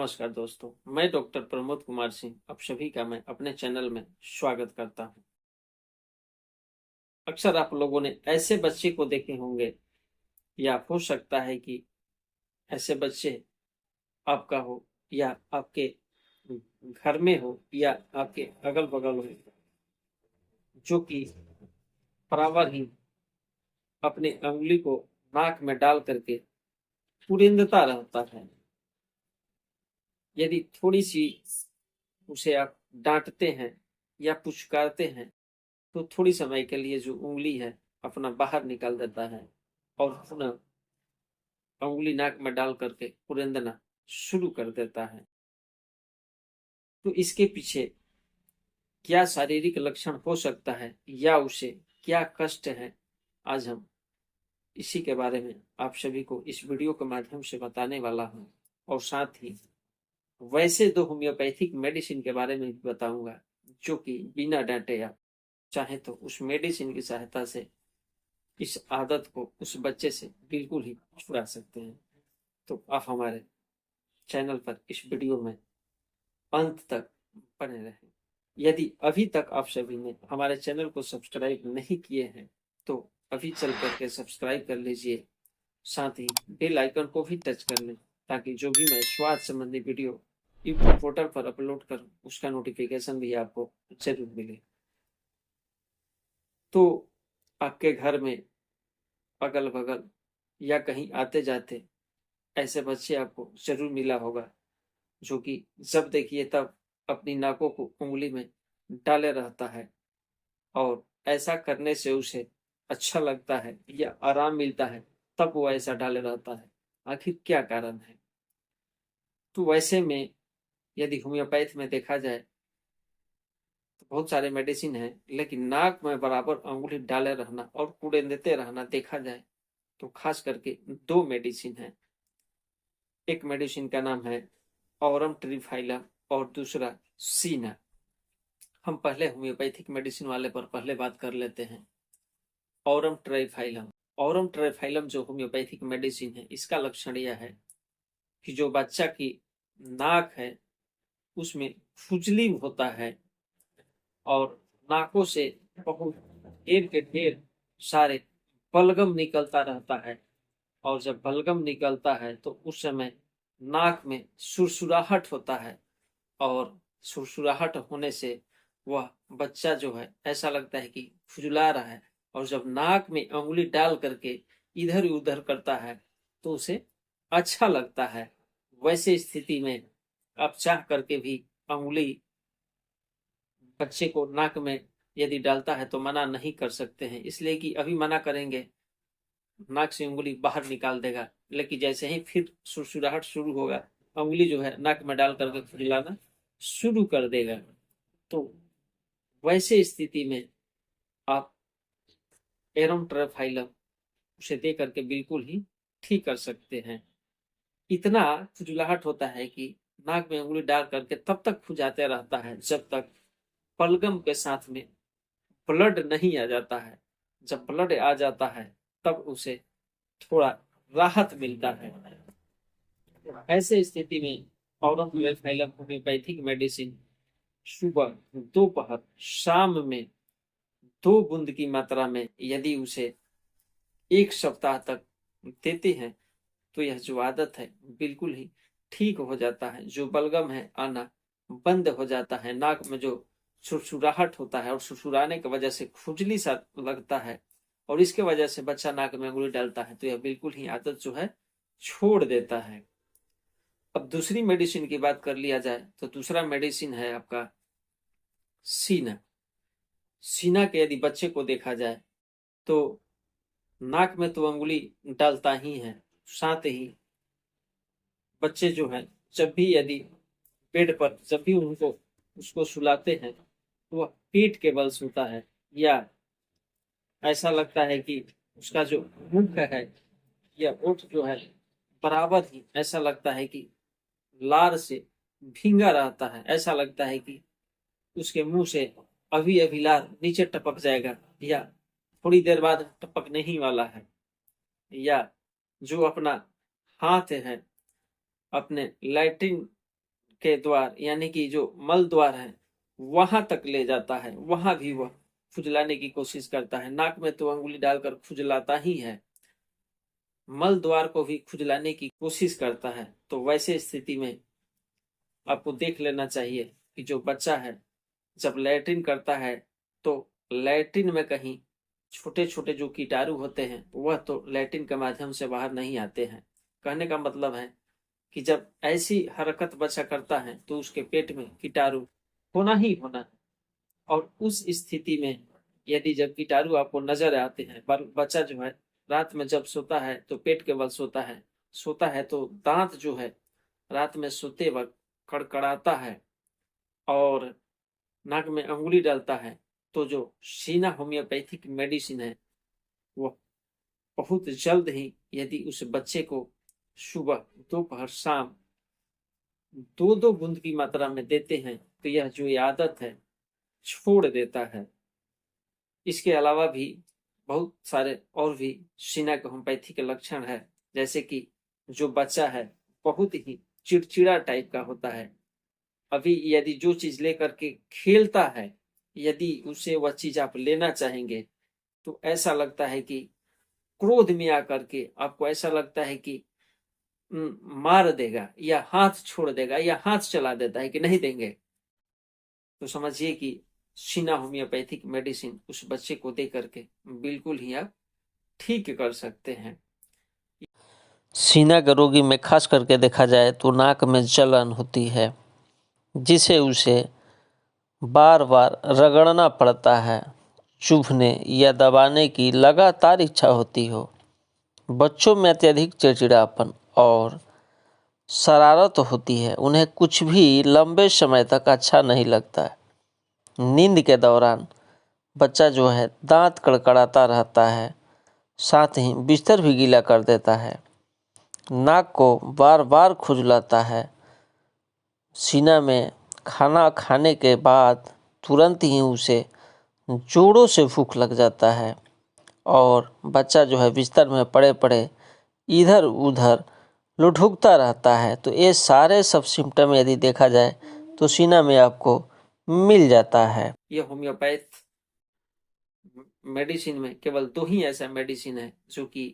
नमस्कार दोस्तों, मैं डॉक्टर प्रमोद कुमार सिंह आप सभी का मैं अपने चैनल में स्वागत करता हूं। अक्सर आप लोगों ने ऐसे बच्चे को देखे होंगे या हो सकता है कि ऐसे बच्चे आपका हो या आपके घर में हो या आपके अगल बगल हो, जो कि बराबर ही अपनी अंगुली को नाक में डाल करके पुरिंदता रहता है। यदि थोड़ी सी उसे आप डांटते हैं या पुचकारते हैं तो थोड़ी समय के लिए जो उंगली है अपना बाहर निकाल देता है और पुनः उंगली नाक में डाल करके कुरेंदना शुरू कर देता है। तो इसके पीछे क्या शारीरिक लक्षण हो सकता है या उसे क्या कष्ट है, आज हम इसी के बारे में आप सभी को इस वीडियो के माध्यम से बताने वाला हूं। और साथ ही वैसे दो होम्योपैथिक मेडिसिन के बारे में भी बताऊंगा, जो कि बिना डांटे आप चाहे तो उस मेडिसिन की सहायता से इस आदत को उस बच्चे से बिल्कुल ही छुड़ा सकते हैं। तो आप हमारे चैनल पर इस वीडियो में अंत तक बने रहें। यदि अभी तक आप सभी ने हमारे चैनल को सब्सक्राइब नहीं किए हैं तो अभी चल करके सब्सक्राइब कर लीजिए, साथ ही बेल आइकन को भी टच कर लें ताकि जो भी मैं स्वास्थ्य संबंधी वीडियो यूट्यूब पोर्टल पर अपलोड करूं उसका नोटिफिकेशन भी आपको जरूर मिले। तो आपके घर में अगल बगल या कहीं आते जाते ऐसे बच्चे आपको जरूर मिला होगा, जो कि जब देखिए तब अपनी नाकों को उंगली में डाले रहता है और ऐसा करने से उसे अच्छा लगता है या आराम मिलता है, तब वो ऐसा डाले रहता है। आखिर क्या कारण है? तो वैसे में यदि होम्योपैथ में देखा जाए तो बहुत सारे मेडिसिन है, लेकिन नाक में बराबर अंगुली डाले रहना और कूड़े देते रहना देखा जाए तो खास करके दो मेडिसिन है। एक मेडिसिन का नाम है ऑरम ट्रिफाइलम और दूसरा सीना। हम पहले होम्योपैथिक मेडिसिन वाले पर पहले बात कर लेते हैं। ऑरम ट्राइफाइलम। ऑरम ट्राइफाइलम जो होम्योपैथिक मेडिसिन है, इसका लक्षण यह है कि जो बच्चा की नाक है उसमें खुजली होता है और नाकों से बहुत ढेर के ढेर सारे बलगम निकलता रहता है। और जब बलगम निकलता है तो उस समय नाक में सुरसुराहट होता है और सुरसुराहट होने से वह बच्चा जो है ऐसा लगता है कि फुजला रहा है, और जब नाक में अंगुली डाल करके इधर उधर करता है तो उसे अच्छा लगता है। वैसे स्थिति में आप चाह करके भी अंगुली बच्चे को नाक में यदि डालता है तो मना नहीं कर सकते हैं, इसलिए कि अभी मना करेंगे नाक से उंगली बाहर निकाल देगा, लेकिन जैसे ही फिर सुरसुराहट शुरू होगा उंगली जो है नाक में डाल करके फुलाना शुरू कर देगा। तो वैसे स्थिति में आप एरम ट्रेफाइलम उसे दे करके बिल्कुल ही ठीक कर सकते हैं। इतना खुजलाहट होता है कि नाक में उंगली डाल करके तब तक खुजाते रहता है जब तक बलगम के साथ में ब्लड नहीं आ जाता है। जब ब्लड आ जाता है तब उसे थोड़ा राहत मिलता है। ऐसे स्थिति में ऑरम ट्रेफाइलम होम्योपैथिक मेडिसिन सुबह, दोपहर, शाम में 2 बूंद की मात्रा में यदि उसे 1 सप्ताह तक देते हैं तो यह जो आदत है बिल्कुल ही ठीक हो जाता है। जो बलगम है आना बंद हो जाता है, नाक में जो सुरसुराहट होता है और सुरसुराने की वजह से खुजली सा लगता है और इसके वजह से बच्चा नाक में उंगली डालता है, तो यह बिल्कुल ही आदत जो है छोड़ देता है। अब दूसरी मेडिसिन की बात कर लिया जाए तो दूसरा मेडिसिन है आपका सीना। सीना के यदि बच्चे को देखा जाए तो नाक में तो अंगुली डालता ही है, साथ ही बच्चे जो हैं जब भी यदि बेड पर जब भी उनको उसको सुलाते हैं तो वह पीठ के बल सोता है, या ऐसा लगता है कि उसका जो मुख है या ओठ जो है बराबर ही ऐसा लगता है कि लार से भींगा रहता है। ऐसा लगता है कि उसके मुंह से अभी अभी लार नीचे टपक जाएगा या थोड़ी देर बाद टपकने ही वाला है। या जो अपना हाथ है अपने लैट्रिन के द्वार यानी कि जो मल द्वार है वहां तक ले जाता है, वहां भी वह खुजलाने की कोशिश करता है। नाक में तो अंगुली डालकर खुजलाता ही है, मल द्वार को भी खुजलाने की कोशिश करता है। तो वैसे स्थिति में आपको देख लेना चाहिए कि जो बच्चा है जब लैट्रिन करता है तो लैट्रिन में कहीं छोटे छोटे जो कीटाणु होते हैं वह तो लैट्रिन के माध्यम से बाहर नहीं आते हैं। कहने का मतलब है कि जब ऐसी हरकत बच्चा करता है तो उसके पेट में कीटाणु होना ही होना है। और उस स्थिति में यदि जब कीटाणु आपको नजर आते हैं, पर बच्चा जो है रात में जब सोता है तो पेट के बल सोता है तो दांत जो है रात में सोते वक्त कड़कड़ाता है और नाक में अंगुली डालता है, तो जो सीना होम्योपैथिक मेडिसिन है वो बहुत जल्द ही यदि उस बच्चे को सुबह दोपहर शाम 2-2 बूंद की मात्रा में देते हैं तो यह जो ये आदत है छोड़ देता है। इसके अलावा भी बहुत सारे और भी सीना के होम्योपैथी के लक्षण है, जैसे कि जो बच्चा है बहुत ही चिड़चिड़ा टाइप का होता है। अभी यदि जो चीज लेकर के खेलता है, यदि उसे वह चीज आप लेना चाहेंगे तो ऐसा लगता है कि क्रोध में आकर के आपको ऐसा लगता है कि मार देगा या हाथ छोड़ देगा या हाथ चला देता है कि नहीं देंगे। तो समझिए कि सीना होम्योपैथिक मेडिसिन उस बच्चे को दे करके बिल्कुल ही आप ठीक कर सकते हैं। सीना के रोगी में खास करके देखा जाए तो नाक में जलन होती है, जिसे उसे बार बार रगड़ना पड़ता है, चुभने या दबाने की लगातार इच्छा होती हो। बच्चों में अत्यधिक चिड़चिड़ापन और शरारत होती है, उन्हें कुछ भी लंबे समय तक अच्छा नहीं लगता है। नींद के दौरान बच्चा जो है दांत कड़कड़ाता रहता है, साथ ही बिस्तर भी गीला कर देता है, नाक को बार बार खुजलाता है। सीना में खाना खाने के बाद तुरंत ही उसे जोरों से भूख लग जाता है और बच्चा जो है बिस्तर में पड़े पड़े इधर उधर लुढ़कता रहता है। तो ये सारे सब सिम्टम यदि देखा जाए तो सीना में आपको मिल जाता है। यह होम्योपैथ मेडिसिन में केवल 2 ही ऐसा मेडिसिन है जो कि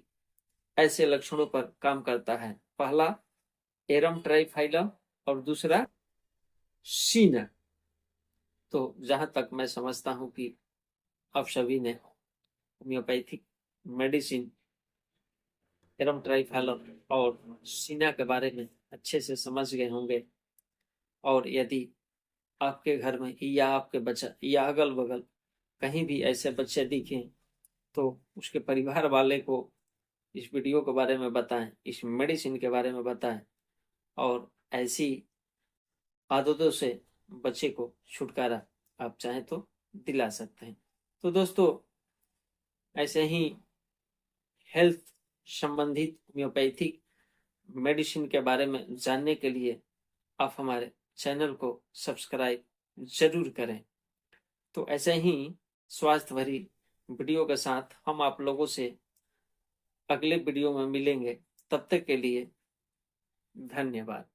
ऐसे लक्षणों पर काम करता है। पहला एरम ट्राइफाइलम और दूसरा सीना। तो जहां तक मैं समझता हूं कि आप सभी ने होम्योपैथिक मेडिसिन एरम ट्राइफाइलम और सीना के बारे में अच्छे से समझ गए होंगे। और यदि आपके घर में या आपके बच्चा या अगल बगल कहीं भी ऐसे बच्चे दिखें तो उसके परिवार वाले को इस वीडियो के बारे में बताएं, इस मेडिसिन के बारे में बताएं और ऐसी आदतों से बच्चे को छुटकारा आप चाहें तो दिला सकते हैं। तो दोस्तों ऐसे ही हेल्थ संबंधित होम्योपैथिक मेडिसिन के बारे में जानने के लिए आप हमारे चैनल को सब्सक्राइब जरूर करें। तो ऐसे ही स्वास्थ्य भरी वीडियो के साथ हम आप लोगों से अगले वीडियो में मिलेंगे। तब तक के लिए धन्यवाद।